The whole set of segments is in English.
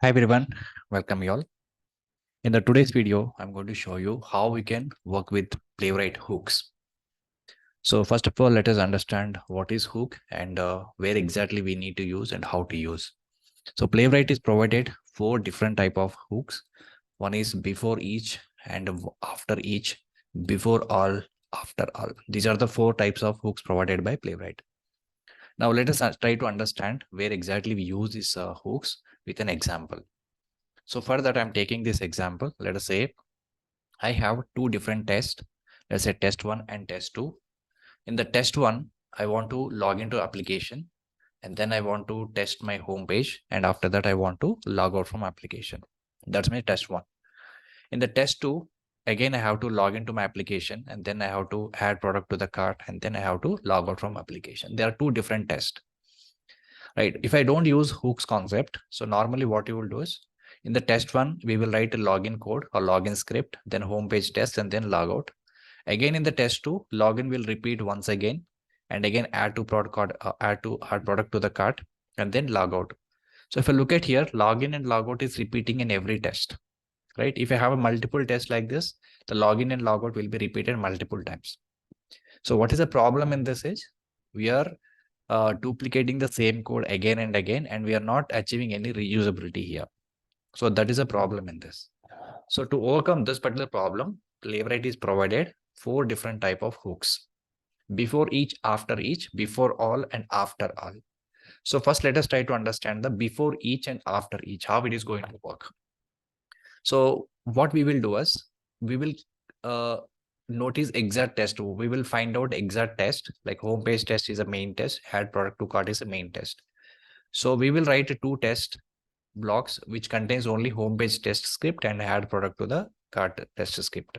Hi everyone, welcome you all. In the today's video, I'm going to show you how we can work with Playwright hooks. So first of all, let us understand what is hook and where exactly we need to use and how to use. So Playwright is provided four different type of hooks. One is before each and after each, before all, after all. These are the four types of hooks provided by Playwright. Now let us try to understand where exactly we use these hooks with an example. So for that, I'm taking this example. Let us say I have two different tests. Let's say test one and test two. In the test one, I want to log into application and then I want to test my home page. And after that, I want to log out from application. That's my test one. In the test two, again, I have to log into my application and then I have to add product to the cart and then I have to log out from application. There are two different tests, right? If I don't use hooks concept, so normally what you will do is in the test one, we will write a login code or login script, then homepage test, and then log out. Again, in the test two, login will repeat once again, and again add to product card, add product to the cart, and then log out. So if I look at here, login and logout is repeating in every test, right? If I have a multiple test like this, the login and logout will be repeated multiple times. So what is the problem in this is we are duplicating the same code again and again, and we are not achieving any reusability here. So that is a problem in this. So to overcome this particular problem, Playwright is provided four different type of hooks: before each, after each, before all, and after all. So first, let us try to understand the before each and after each, how it is going to work. So what we will do is we will uh, notice exact test. We will find out exact test, like homepage test is a main test, add product to cart is a main test. So we will write two test blocks which contains only homepage test script and add product to the cart test script.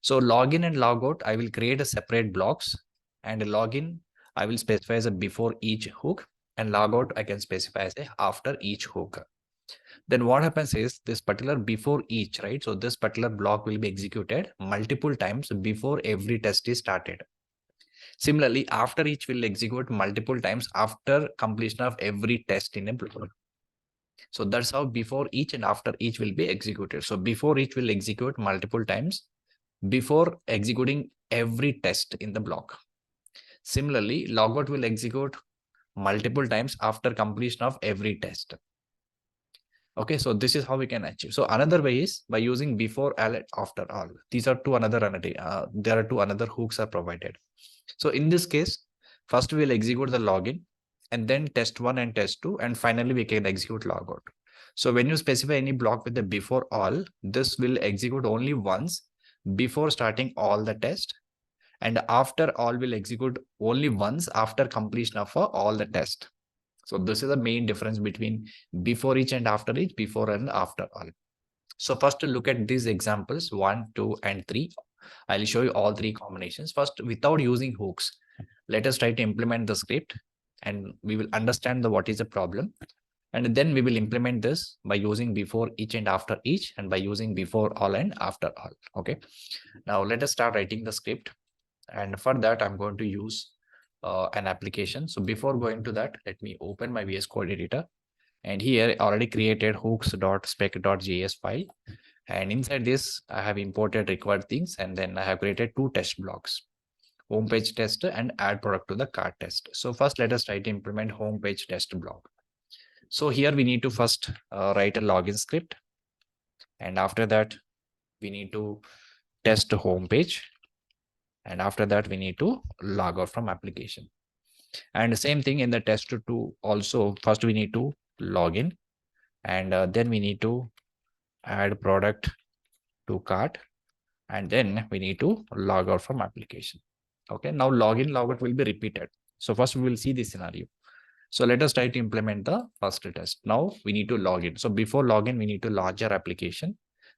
So login and logout, I will create a separate blocks, and login I will specify as a before each hook, and logout I can specify as a after each hook. Then what happens is this particular before each, right? So this particular block will be executed multiple times before every test is started. Similarly, after each will execute multiple times after completion of every test in a block. So that's how before each and after each will be executed. So before each will execute multiple times before executing every test in the block. Similarly, logout will execute multiple times after completion of every test. Okay, so this is how we can achieve. So another way is by using before, all, and after all. These are two another there are two another hooks are provided. So in this case, first we will execute the login and then test one and test two, and finally we can execute logout. So when you specify any block with the before all, this will execute only once before starting all the test, and after all will execute only once after completion of all the test. So this is the main difference between before each and after each, before and after all. So first to look at these examples, 1, 2, and 3. I'll show you all three combinations. First, without using hooks, let us try to implement the script and we will understand what is the problem. And then we will implement this by using before each and after each, and by using before all and after all. Okay. Now let us start writing the script. And for that, I'm going to use an application. So before going to that, let me open my VS Code editor. And here I already created hooks.spec.js file. And inside this, I have imported required things. And then I have created two test blocks: homepage test and add product to the cart test. So first, let us try to implement homepage test block. So here we need to first write a login script. And after that, we need to test the homepage. And after that, we need to log out from application. And the same thing in the test two also. First, we need to log in, and then we need to add product to cart, and then we need to log out from application. Okay, now login, logout will be repeated. So first we will see this scenario. So let us try to implement the first test. Now we need to log in. So before login, we need to launch our application.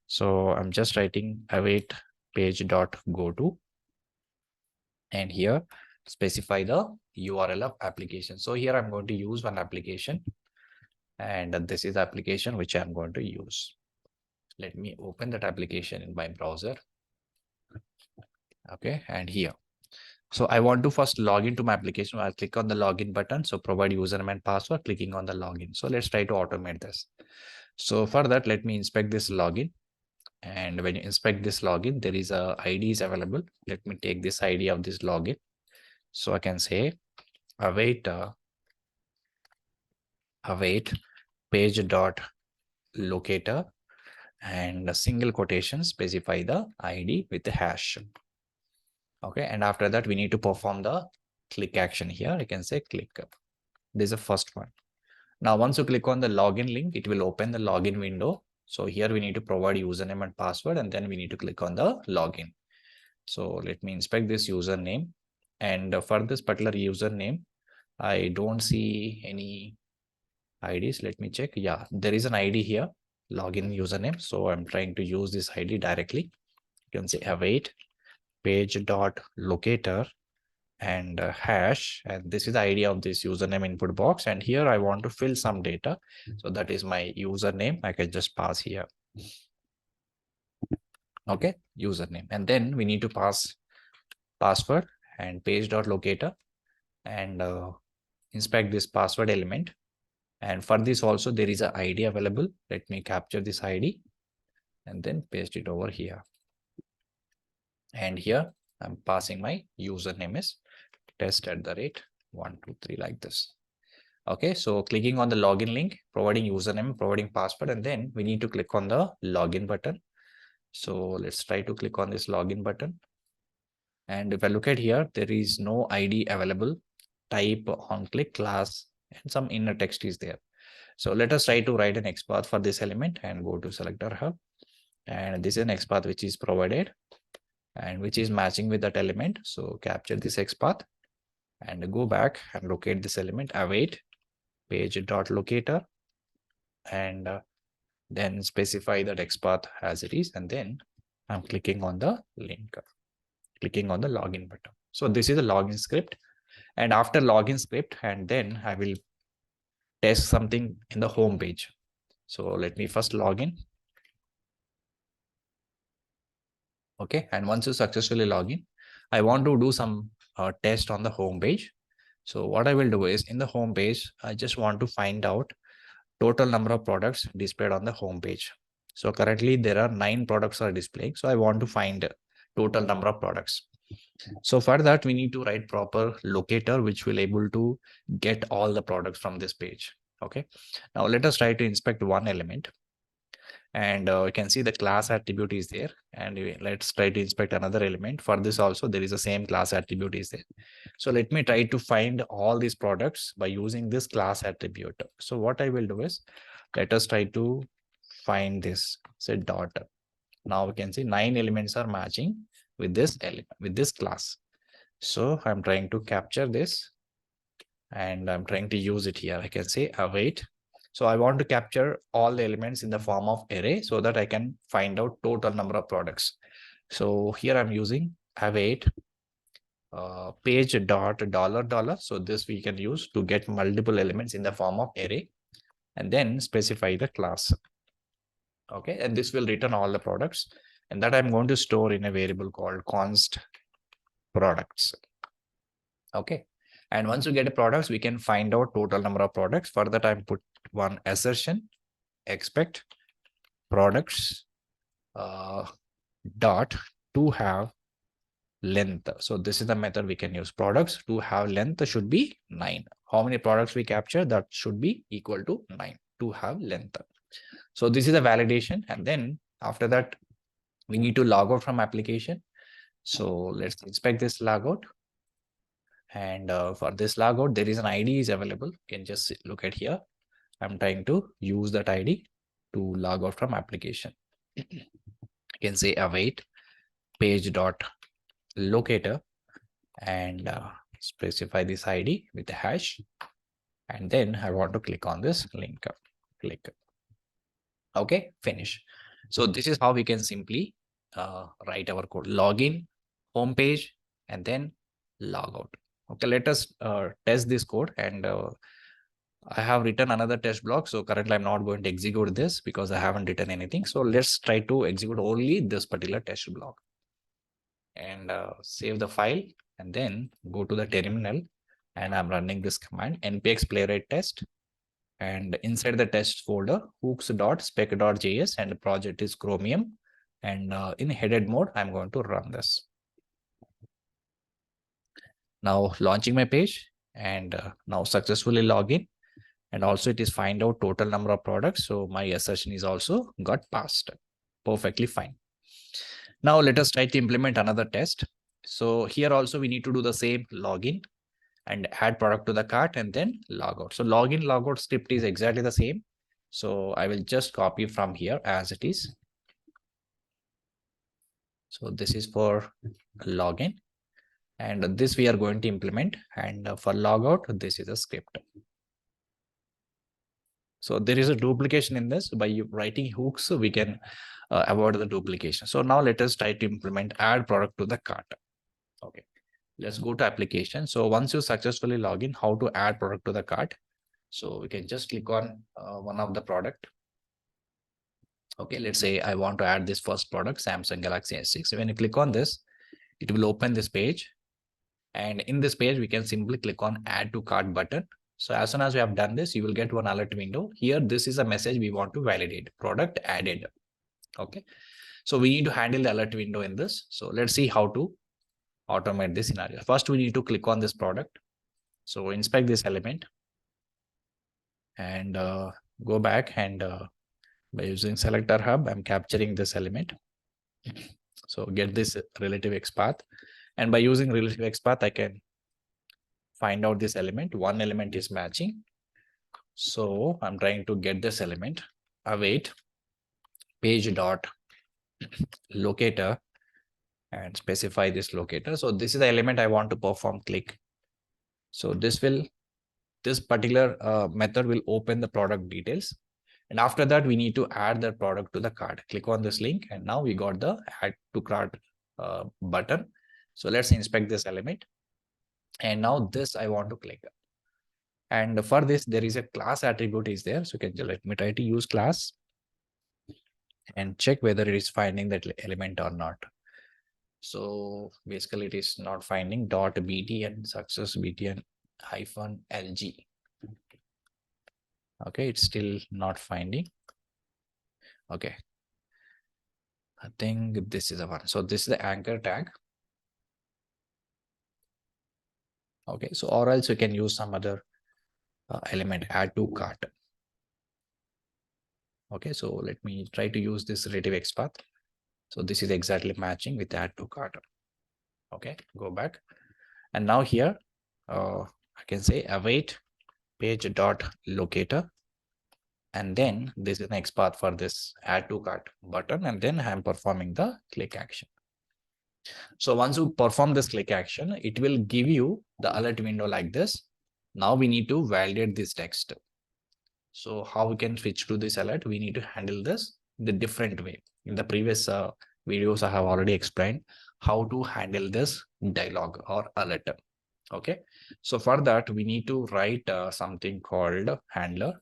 So I'm just writing await page.go to, and here specify the URL of application. So here I'm going to use one application, and this is the application which I'm going to use. Let me open that application in my browser. Okay, and here. So I want to first log into my application. I'll click on the login button. So provide username and password, clicking on the login. So let's try to automate this. So for that, let me inspect this login. And when you inspect this login, there is a ID is available. Let me take this ID of this login. So I can say await page dot locator, and a single quotation specify the ID with the hash. Okay, and after that we need to perform the click action here. I can say click. This is the first one. Now once you click on the login link, it will open the login window. So here we need to provide username and password, and then we need to click on the login. So let me inspect this username, and for this particular username I don't see any IDs. Let me check. Yeah, there is an ID here, login username. So I'm trying to use this ID directly. You can say await page dot locator and hash, and this is the ID of this username input box. And here I want to fill some data. So that is my username. I can just pass here. Okay, username. And then we need to pass password and page dot locator, and inspect this password element. And for this also there is a ID available. Let me capture this ID and then paste it over here. And here I'm passing my username is test@123 like this. Okay, so clicking on the login link, providing username, providing password, and then we need to click on the login button. So let's try to click on this login button. And if I look at here, there is no ID available. Type on click class and some inner text is there. So let us try to write an XPath for this element and go to selector hub. And this is an XPath which is provided and which is matching with that element. So capture this XPath and go back and locate this element, await page dot locator, and then specify that XPath as it is. And then I'm clicking on the link, clicking on the login button. So this is the login script. And after login script, and then I will test something in the home page. So let me first log in. Okay, and once you successfully log in, I want to do some test on the home page. So what I will do is in the home page, I just want to find out total number of products displayed on the home page. So currently there are 9 products are displaying. So I want to find total number of products. So for that, we need to write proper locator, which will able to get all the products from this page. Okay. Now let us try to inspect one element. And you can see the class attribute is there. And let's try to inspect another element. For this also, there is the same class attribute is there. So let me try to find all these products by using this class attribute. So what I will do is, let us try to find this, say dot. Now we can see 9 elements are matching with this element, with this class. So I'm trying to capture this and I'm trying to use it here. I can say await. So I want to capture all the elements in the form of array so that I can find out total number of products. So here I'm using await page dot dollar dollar. So this we can use to get multiple elements in the form of array, and then specify the class. Okay, and this will return all the products, and that I'm going to store in a variable called const products. Okay, and once you get a products, we can find out total number of products. For that, I'm put one assertion expect products dot to have length. So this is the method we can use. Products to have length should be 9. How many products we capture, that should be equal to 9 to have length. So this is a validation, and then after that we need to log out from application. So let's inspect this logout. And for this logout, there is an ID is available. You can just look at here. I'm trying to use that ID to log out from application. You can say await page dot locator and specify this ID with the hash. And then I want to click on this link. Click. Okay, finish. So this is how we can simply write our code. Login, home page, and then log out. Okay, let us test this code, and I have written another test block. So currently I'm not going to execute this because I haven't written anything. So let's try to execute only this particular test block and save the file, and then go to the terminal, and I'm running this command npx playwright test. And inside the test folder, hooks.spec.js, and the project is Chromium. And in headed mode, I'm going to run this. Now launching my page, and now successfully login. And also it is find out total number of products. So my assertion is also got passed. Perfectly fine. Now let us try to implement another test. So here also we need to do the same login and add product to the cart and then log out. So login, logout script is exactly the same. So I will just copy from here as it is. So this is for login, and this we are going to implement. And for logout, this is a script. So there is a duplication in this. By writing hooks, we can avoid the duplication. So now let us try to implement add product to the cart. Okay, let's go to application. So once you successfully log in, how to add product to the cart? So we can just click on one of the product. Okay, let's say I want to add this first product, Samsung Galaxy S6. So when you click on this, it will open this page. And in this page, we can simply click on add to cart button. So as soon as we have done this, you will get one alert window. Here, this is a message we want to validate, product added. Okay, so we need to handle the alert window in this. So let's see how to automate this scenario. First, we need to click on this product. So inspect this element and go back, and by using selector hub, I'm capturing this element. So get this relative XPath, and by using relative XPath, I can find out this element. One element is matching. So I'm trying to get this element, await page dot locator, and specify this locator. So this is the element I want to perform click. So this particular method will open the product details. And after that, we need to add the product to the cart. Click on this link, and now we got the add to cart button. So let's inspect this element. And now this I want to click. And for this, there is a class attribute is there. So let me try to use class and check whether it is finding that element or not. So basically it is not finding .btn success btn -lg. Okay, it's still not finding. Okay, I think this is the one. So this is the anchor tag. Okay, so or else you can use some other element, add to cart. Okay, so let me try to use this relative XPath. So this is exactly matching with add to cart. Okay, go back. And now here, I can say await page dot locator. And then this is an XPath for this add to cart button. And then I'm performing the click action. So once you perform this click action, it will give you the alert window like this. Now we need to validate this text. So how we can switch to this alert? We need to handle this the different way. In the previous videos, I have already explained how to handle this dialog or alert. Okay, so for that, we need to write something called handler.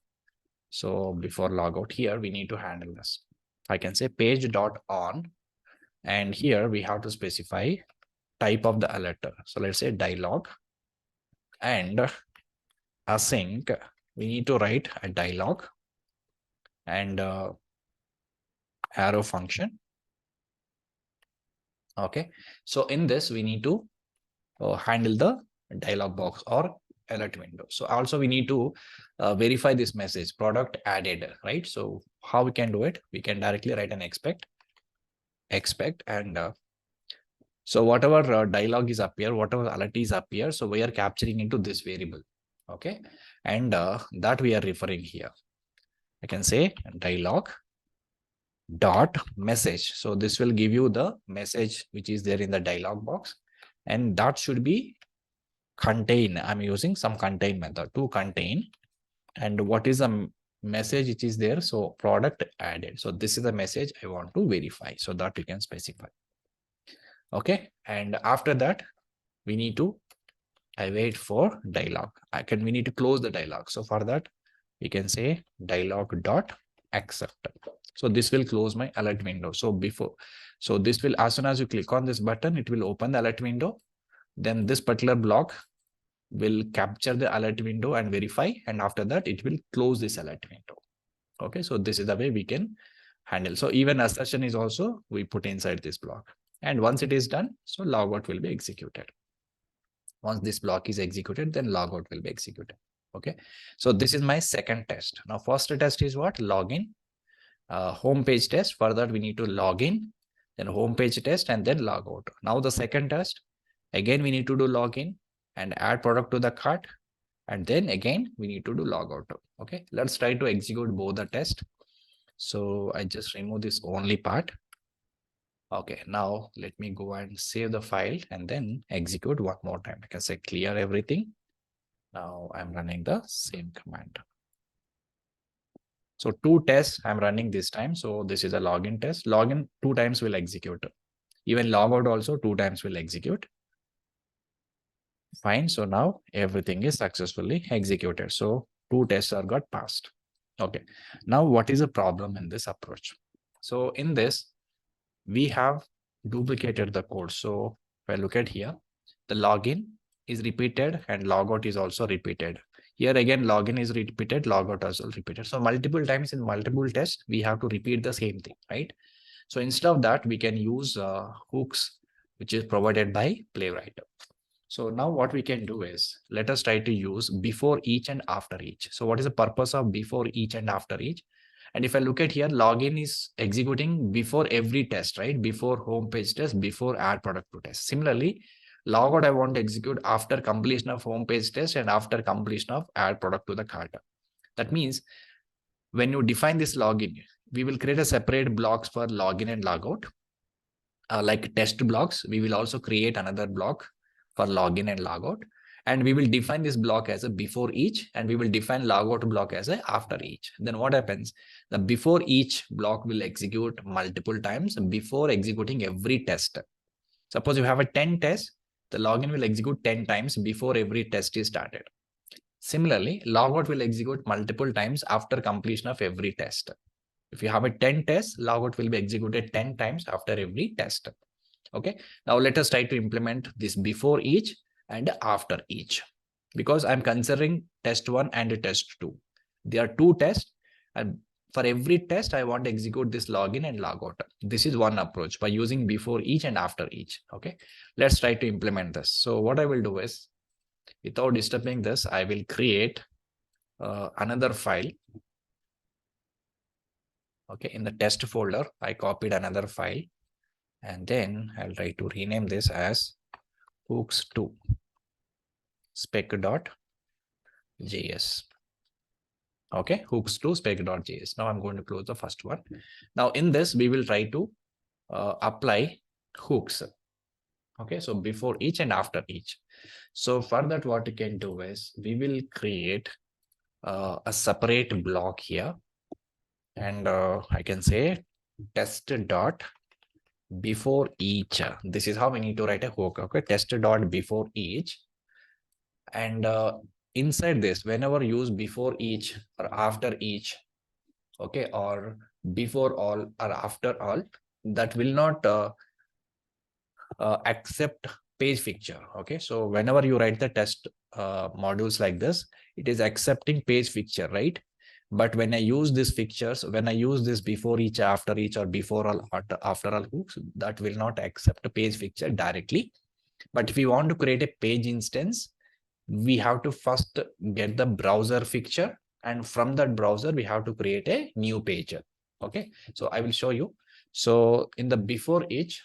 So before logout here, we need to handle this. I can say page dot on, and here we have to specify type of the alert. So let's say dialog, and async, we need to write a dialog and arrow function. Okay, so in this we need to handle the dialog box or alert window. So also we need to verify this message product added, right? So how we can do it? We can directly write an expect, and so whatever dialog is appear, whatever alert is appear, so we are capturing into this variable. Okay, and that we are referring here. I can say dialog dot message. So this will give you the message which is there in the dialog box, and that should be contain. I'm using some contain method to contain. And what is the message which is there? So product added. So this is the message I want to verify, so that you can specify. Okay, and after that we need to wait for dialog. We need to close the dialog. So for that we can say dialog dot accept. So this will close my alert window. So this will, as soon as you click on this button, it will open the alert window. Then this particular block will capture the alert window and verify, and after that it will close this alert window. Okay, so this is the way we can handle. So even assertion is also we put inside this block, and once it is done, so logout will be executed. Once this block is executed, then logout will be executed. Okay, so this is my second test. Now first test is what? Login, home page test. For that we need to log in, then home page test, and then logout. Now the second test, again we need to do login and add product to the cart, and then again we need to do logout. Okay, let's try to execute both the test. So I just remove this only part. Okay, now let me go and save the file and then execute one more time. I can say clear everything. Now I'm running the same command. So 2 tests I'm running this time. So this is a login test. Login 2 times will execute. Even logout also 2 times will execute. Fine. So now everything is successfully executed. So 2 tests are got passed. Okay. Now what is the problem in this approach? So in this, we have duplicated the code. So if I look at here, the login is repeated and logout is also repeated. Here again, login is repeated, logout also repeated. So multiple times in multiple tests, we have to repeat the same thing, right? So instead of that, we can use hooks, which is provided by Playwright. So now what we can do is, let us try to use before each and after each. So what is the purpose of before each and after each? And if I look at here, login is executing before every test, right? Before home page test, before add product to test. Similarly, logout I want to execute after completion of home page test and after completion of add product to the cart. That means when you define this login, we will create a separate blocks for login and logout. Like test blocks, we will also create another block for login and logout. And we will define this block as a before each, and we will define logout block as a after each. Then what happens? The before each block will execute multiple times before executing every test. Suppose you have a 10 test, the login will execute 10 times before every test is started. Similarly, logout will execute multiple times after completion of every test. If you have a 10 tests, logout will be executed 10 times after every test. Okay, now let us try to implement this before each and after each, because I'm considering test 1 and test 2. There are 2 tests, and for every test, I want to execute this login and logout. This is one approach by using before each and after each. Okay, let's try to implement this. So what I will do is, without disturbing this, I will create another file. Okay, in the test folder, I copied another file, and then I'll try to rename this as hooks2 spec.js. Okay, hooks2 spec.js. Now I'm going to close the first one. Now in this, we will try to apply hooks. Okay, so before each and after each. So for that, what you can do is we will create a separate block here, and I can say test dot before each. This is how we need to write a hook. Okay, test dot before each, and inside this, whenever use before each or after each, okay, or before all or after all, that will not accept page fixture. Okay, so whenever you write the test modules like this, it is accepting page fixture, right? But when I use these fixtures, when I use this before each, after each, or before all, after all hooks, that will not accept a page fixture directly. But if we want to create a page instance, we have to first get the browser fixture, and from that browser, we have to create a new page. Okay, so I will show you. So in the before each,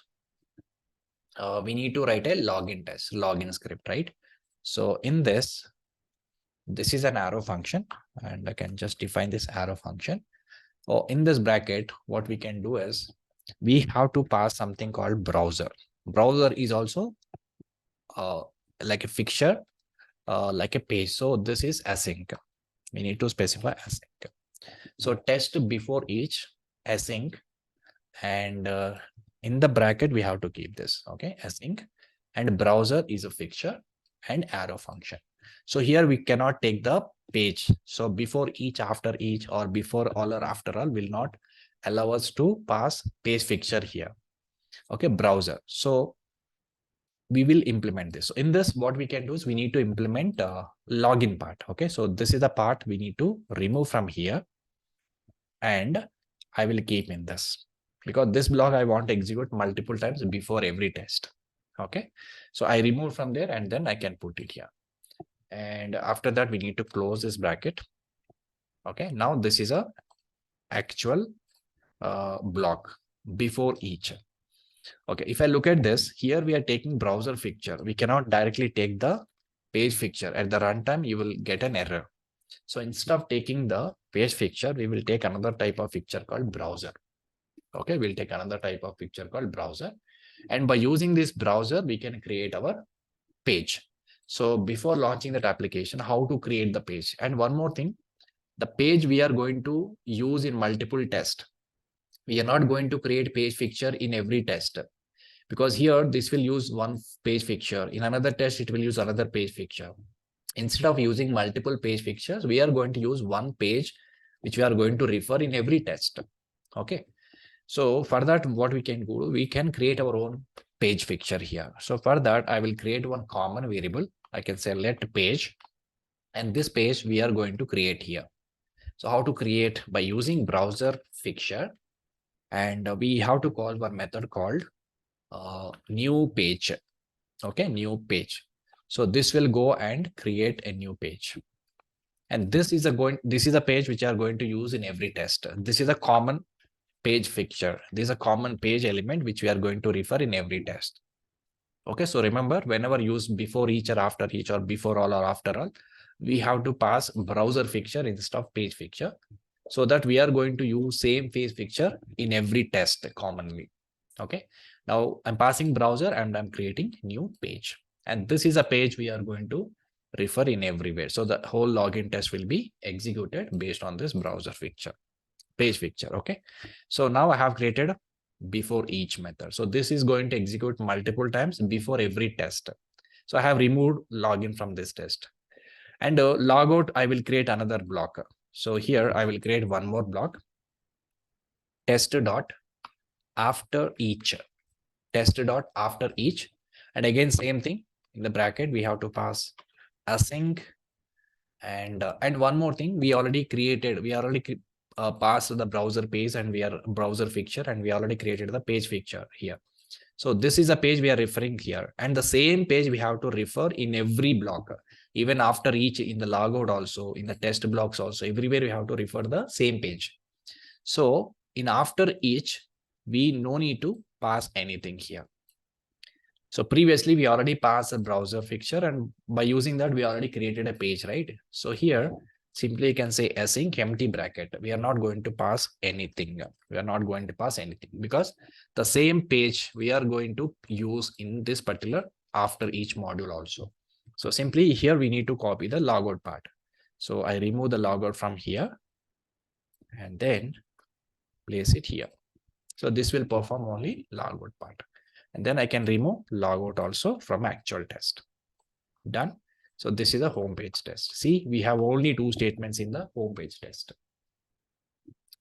we need to write a login test, login script, right? So in this is an arrow function, and I can just define this arrow function. Oh, in this bracket, what we can do is we have to pass something called browser. Browser is also like a fixture, like a page. So this is async. We need to specify async. So test before each async, and in the bracket we have to keep this. Okay, async, and browser is a fixture and arrow function. So here we cannot take the page. So before each, after each, or before all or after all will not allow us to pass page fixture here. Okay, browser. So we will implement this. So in this, what we can do is we need to implement login part. Okay, so this is the part we need to remove from here, and I will keep in this because this block I want to execute multiple times before every test. Okay, so I remove from there and then I can put it here. And after that, we need to close this bracket. Okay, now this is a actual block before each. Okay, if I look at this, here we are taking browser fixture. We cannot directly take the page fixture. At the runtime, you will get an error. So instead of taking the page fixture, we will take another type of fixture called browser. Okay, we'll take another type of fixture called browser. And by using this browser, we can create our page. So before launching that application, how to create the page? And one more thing, the page we are going to use in multiple tests. We are not going to create page fixture in every test, because here this will use one page fixture. In another test, it will use another page fixture. Instead of using multiple page fixtures, we are going to use one page, which we are going to refer in every test. Okay. So for that, what we can do, we can create our own page fixture here. So for that, I will create one common variable. I can say let page, and this page we are going to create here. So how to create? By using browser fixture, and we have to call one method called new page. Okay, new page. So this will go and create a new page. And this is a page which are going to use in every test. This is a common page fixture. This is a common page element which we are going to refer in every test. Okay, so remember, whenever used before each or after each or before all or after all, we have to pass browser fixture instead of page fixture, so that we are going to use same page fixture in every test commonly. Okay, now I'm passing browser and I'm creating new page. And this is a page we are going to refer in everywhere. So the whole login test will be executed based on this browser fixture, page fixture. Okay, so now I have created before each method. So this is going to execute multiple times before every test. So I have removed login from this test. And logout, I will create another block. So here I will create one more block, test dot after each, test dot after each. And again, same thing, in the bracket, we have to pass async. And one more thing, we already passed the browser page and we are browser fixture, and we already created the page fixture here. So this is a page we are referring here, and the same page we have to refer in every block, even after each, in the logout also, in the test blocks also, everywhere we have to refer the same page. So in after each, we no need to pass anything here. So previously we already passed a browser fixture, and by using that we already created a page, right? So here simply you can say async empty bracket. We are not going to pass anything. We are not going to pass anything because the same page we are going to use in this particular after each module also. So simply here we need to copy the logout part. So I remove the logout from here and then place it here. So this will perform only logout part. And then I can remove logout also from actual test. Done. So this is a home page test. See, we have only two statements in the home page test.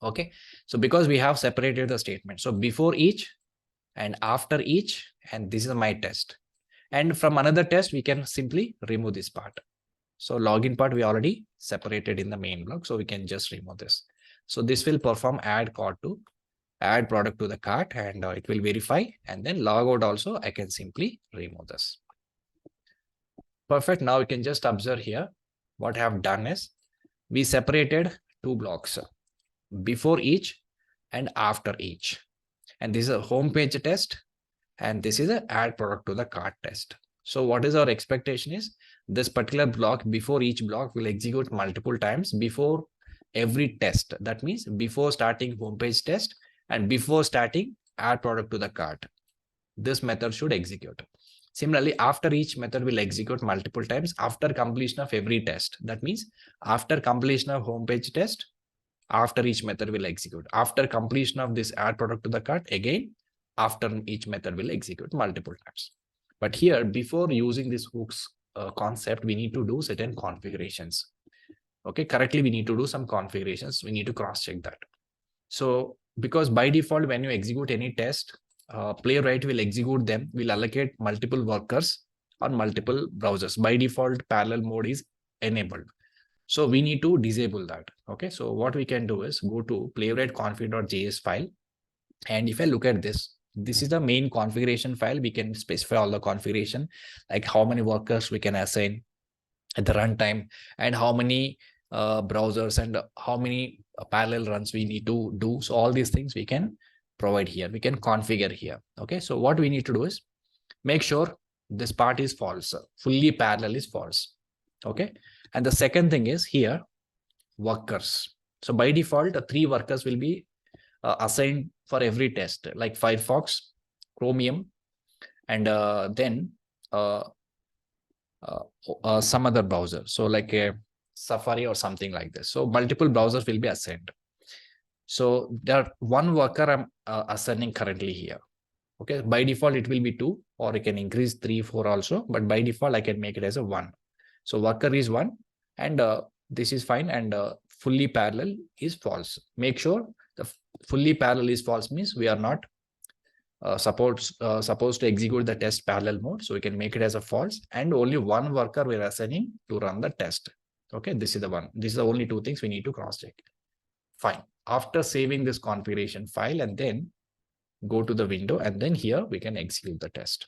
Okay. So because we have separated the statement, so before each and after each, and this is my test. And from another test, we can simply remove this part. So login part we already separated in the main block. So we can just remove this. So this will perform add product to the cart, and it will verify, and then logout also I can simply remove this. Perfect. Now we can just observe here what I have done is we separated two blocks, before each and after each, and this is a home page test and this is a add product to the cart test. So what is our expectation is this particular block before each block will execute multiple times before every test. That means before starting home page test and before starting add product to the cart, this method should execute. Similarly, after each method will execute multiple times after completion of every test. That means after completion of home page test, after each method will execute. After completion of this add product to the cart, again, after each method will execute multiple times. But here, before using this hooks concept, we need to do certain configurations. Okay, correctly, we need to do some configurations. We need to cross check that. So because by default, when you execute any test, Playwright will execute them, will allocate multiple workers on multiple browsers. By default, parallel mode is enabled. So we need to disable that. Okay, so what we can do is go to playwright config.js file. And if I look at this, this is the main configuration file. We can specify all the configuration, like how many workers we can assign at the runtime, and how many browsers and how many parallel runs we need to do. So all these things we can provide here. We can configure here. Okay, so what we need to do is make sure this part is false. Fully parallel is false. Okay, and the second thing is here workers. So by default, 3 workers will be assigned for every test, like Firefox, Chromium, and then some other browser. So like a Safari or something like this. So multiple browsers will be assigned. So there one worker I'm assigning currently here. Okay, by default it will be 2, or I can increase 3, 4 also, but by default I can make it as a 1. So worker is 1, and this is fine, and fully parallel is false. Make sure the fully parallel is false means we are not supposed to execute the test parallel mode. So we can make it as a false, and only one worker we are assigning to run the test. Okay, this is the one. This is the only 2 things we need to cross check. Fine. After saving this configuration file, and then go to the window, and then here we can execute the test.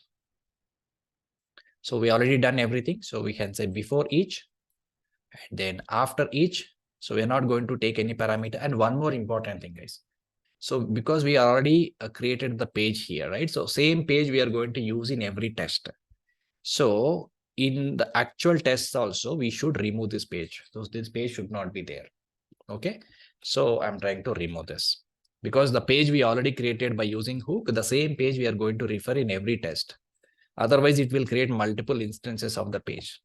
So we already done everything. So we can say before each, and then after each. So we're not going to take any parameter. And one more important thing, guys. So because we already created the page here, right? So same page we are going to use in every test. So in the actual tests also, we should remove this page. So this page should not be there. Okay. So I'm trying to remove this because the page we already created by using hook, the same page we are going to refer in every test. Otherwise, it will create multiple instances of the page.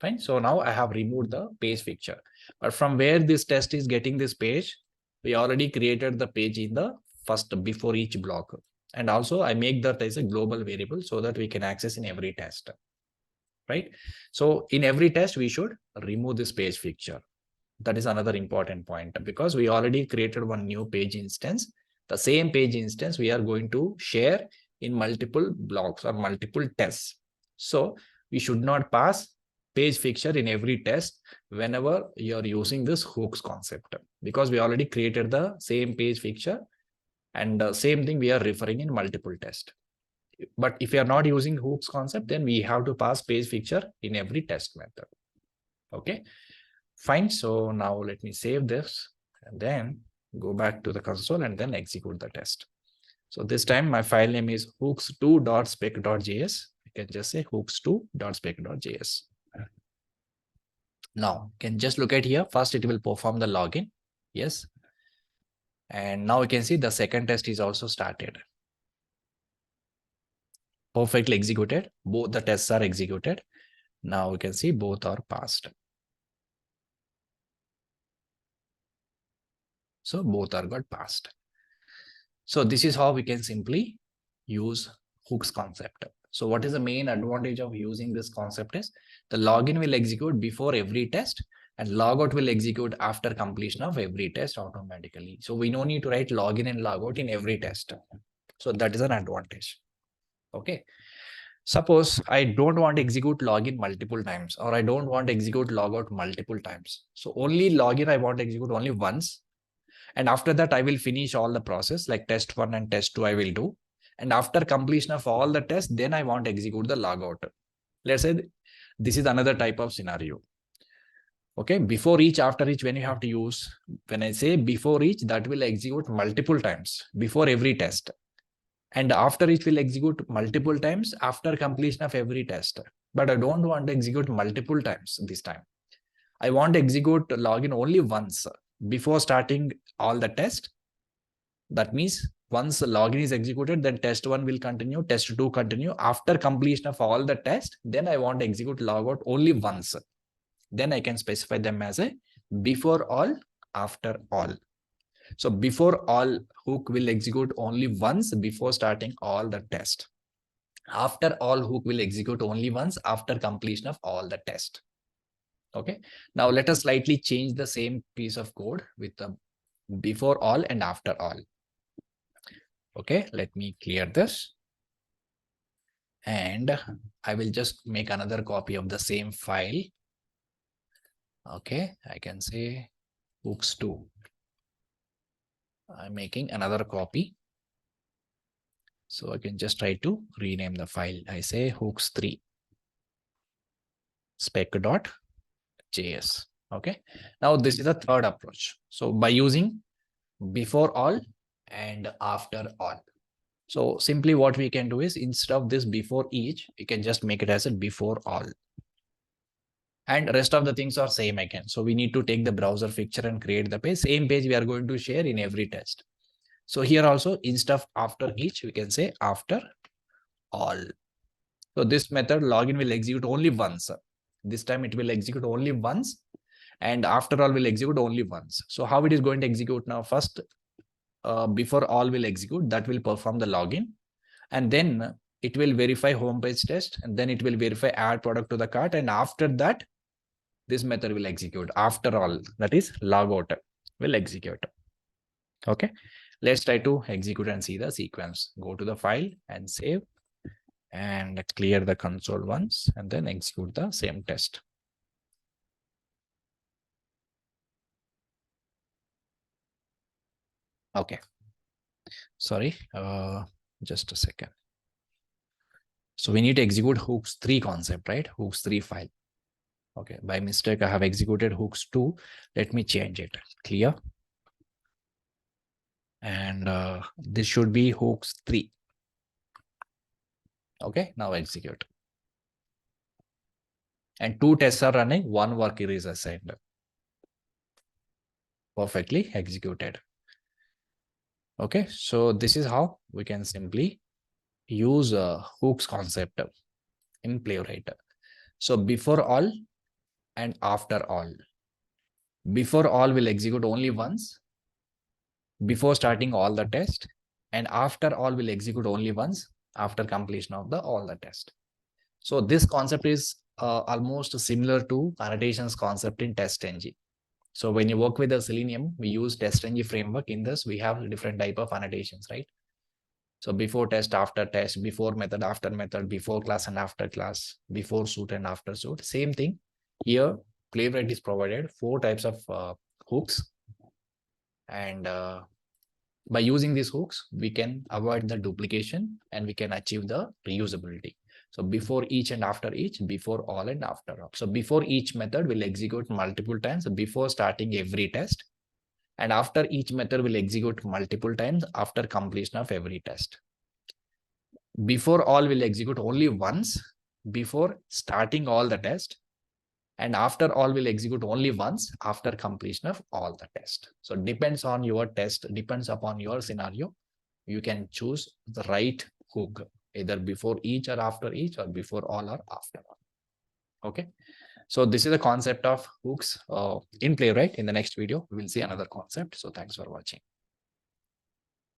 Fine. So now I have removed the page picture. But from where this test is getting this page, we already created the page in the first before each block. And also I make that as a global variable so that we can access in every test. Right. So in every test, we should remove this page picture. That is another important point because we already created one new page instance. The same page instance we are going to share in multiple blocks or multiple tests. So we should not pass page picture in every test whenever you're using this hooks concept, because we already created the same page picture, and same thing we are referring in multiple tests. But if you are not using hooks concept, then we have to pass page picture in every test method. Okay, fine. So now let me save this and then go back to the console and then execute the test. So this time my file name is hooks2.spec.js. You can just say hooks2.spec.js. Now you can just look at here. First, it will perform the login. Yes. And now you can see the second test is also started. Perfectly executed. Both the tests are executed. Now you can see both are passed. So both are got passed. So this is how we can simply use hooks concept. So what is the main advantage of using this concept is the login will execute before every test and logout will execute after completion of every test automatically. So we no need to write login and logout in every test. So that is an advantage. Okay. Suppose I don't want to execute login multiple times, or I don't want to execute logout multiple times. So only login I want to execute only once. And after that, I will finish all the process like test 1 and test 2 I will do. And after completion of all the tests, then I want to execute the logout. Let's say this is another type of scenario. Okay, before each, after each, when you have to use, when I say before each, that will execute multiple times before every test. And after each will execute multiple times after completion of every test. But I don't want to execute multiple times this time. I want to execute login only once before starting all the test. That means once the login is executed, then test 1 will continue, test 2 continue. After completion of all the tests, then I want to execute logout only once. Then I can specify them as a before all, after all. So before all, hook will execute only once before starting all the test. After all, hook will execute only once after completion of all the test. Okay. Now let us slightly change the same piece of code with the before all and after all. Okay, let me clear this. And I will just make another copy of the same file. Okay, I can say hooks 2. I'm making another copy. So I can just try to rename the file. I say hooks 3 spec.js. Okay, now this is the third approach. So by using before all and after all. So simply what we can do is, instead of this before each, we can just make it as a before all. And rest of the things are same again. So we need to take the browser picture and create the page. Same page we are going to share in every test. So here also, instead of after each, we can say after all. So this method login will execute only once. This time it will execute only once, and after all will execute only once. So how it is going to execute now? First, before all will execute, that will perform the login, and then it will verify home page test, and then it will verify add product to the cart, and after that, this method will execute. After all, that is logout will execute. Okay, let's try to execute and see the sequence. Go to the file and save, and clear the console once, and then execute the same test. Okay, sorry, just a second. So we need to execute hooks 3 concept, right? Hooks 3 file. Okay, by mistake I have executed hooks 2. Let me change it. Clear. And this should be hooks 3. Okay, now execute. And 2 tests are running, 1 work is assigned. Perfectly executed. Okay, so this is how we can simply use hooks concept in Playwright. So before all and after all. Before all will execute only once, before starting all the test, and after all will execute only once after completion of the all the test. So this concept is almost similar to annotations concept in TestNG. So when you work with the Selenium, we use TestNG framework. In this, we have different type of annotations, right? So before test, after test, before method, after method, before class and after class, before suit and after suit. Same thing here. Playwright is provided 4 types of hooks, and by using these hooks, we can avoid the duplication and we can achieve the reusability. So before each and after each, before all and after all. So before each method will execute multiple times before starting every test, and after each method will execute multiple times after completion of every test. Before all will execute only once before starting all the test, and after all will execute only once after completion of all the test. So depends on your test, depends upon your scenario. You can choose the right hook, either before each or after each, or before all or after all. Okay, so this is the concept of hooks in Playwright. In the next video we will see another concept. So thanks for watching.